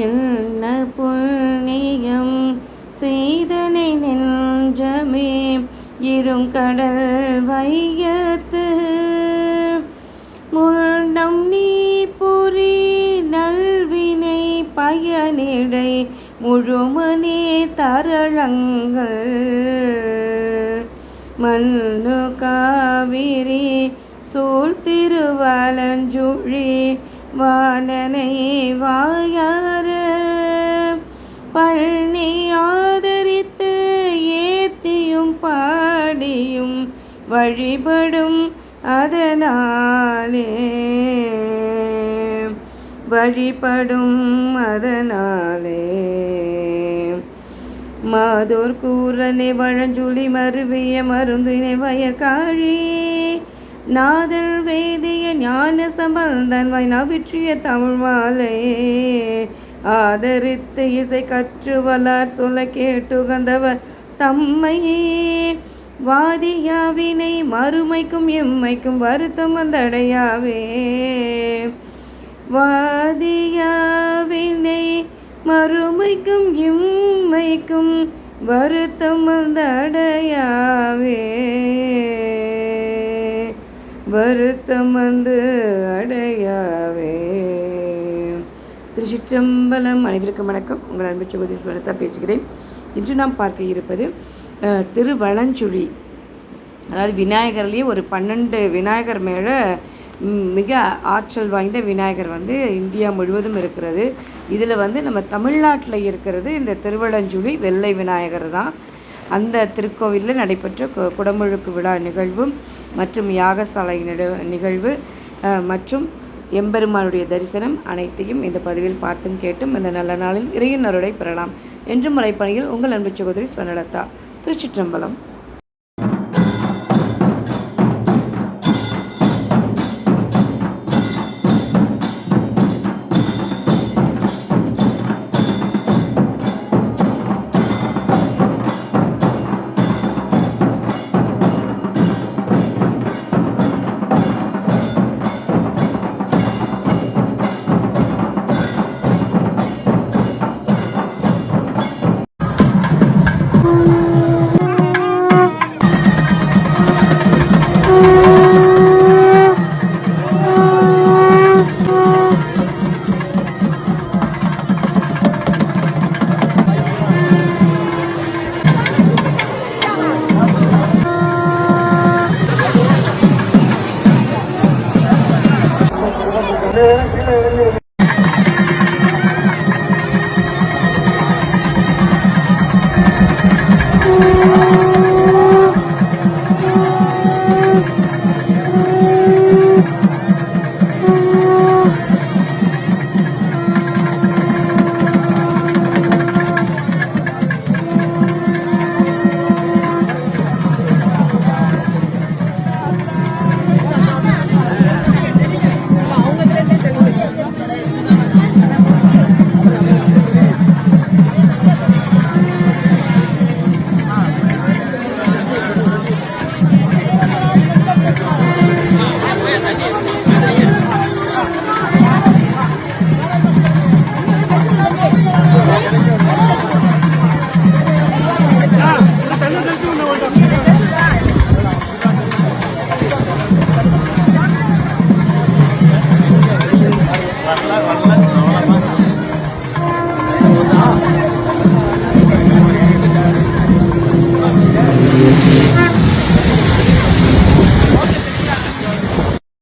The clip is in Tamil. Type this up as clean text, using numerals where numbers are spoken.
என்ன புண்ணியம் செய்தனை நெஞ்சமே இருங்கடல் வையத்து முன்னம் நீ புரி நல்வினை பயனிடை முழுமனே தரளங்கள் மண்ணு காவிரி சூழ் திருவலஞ்சுழி வானனை வாயார பழனி ஆதரித்து ஏத்தியும் பாடியும் வழிபடும் அதனாலே மாதோர் கூறனை வழஞ்சுழி மருவிய மருந்தினை வயற்காழி நாதல் வேதிய ஞான சம்பந்தன் வைணவிற்றிய தமிழ் மாலை ஆதரித்து இசை கற்று வளார் சொல்ல கேட்டுகந்தவர் தம்மையே வாதியாவினை மறுமைக்கும் எம்மைக்கும் வருத்தம் வந்தடையாவே வாதியாவினை மறுமைக்கும் இம்மைக்கும் வருத்தம் வந்தடையாவே வருத்தம் வந்து அடையாவே. திருச்சிற்றம்பலம். அனைவருக்கும் வணக்கம். உங்கள் அன்பு சகோதரி ஸ்வனதா பேசுகிறேன். இன்று நாம் பார்க்க இருப்பது திருவலஞ்சுழி. அதாவது விநாயகர்லேயே ஒரு 12 விநாயகர் மேலே மிக ஆற்றல் வாய்ந்த விநாயகர் இந்தியா முழுவதும் இருக்கிறது. இதில் நம்ம தமிழ்நாட்டில் இருக்கிறது இந்த திருவலஞ்சுழி வெள்ளை விநாயகர் தான். அந்த திருக்கோவிலில் நடைபெற்ற குடமுழுக்கு விழா நிகழ்வும் மற்றும் யாகசாலை நிகழ்வு மற்றும் எம்பெருமானுடைய தரிசனம் அனைத்தையும் இந்த பதிவில் பார்த்தும் கேட்டும் இந்த நல்ல நாளில் இறையின் அருளை பெறலாம் என்று முறைப்பணியில் உங்கள் அன்பு சகோதரி ஸ்வனலதா. திருச்சிற்றம்பலம்.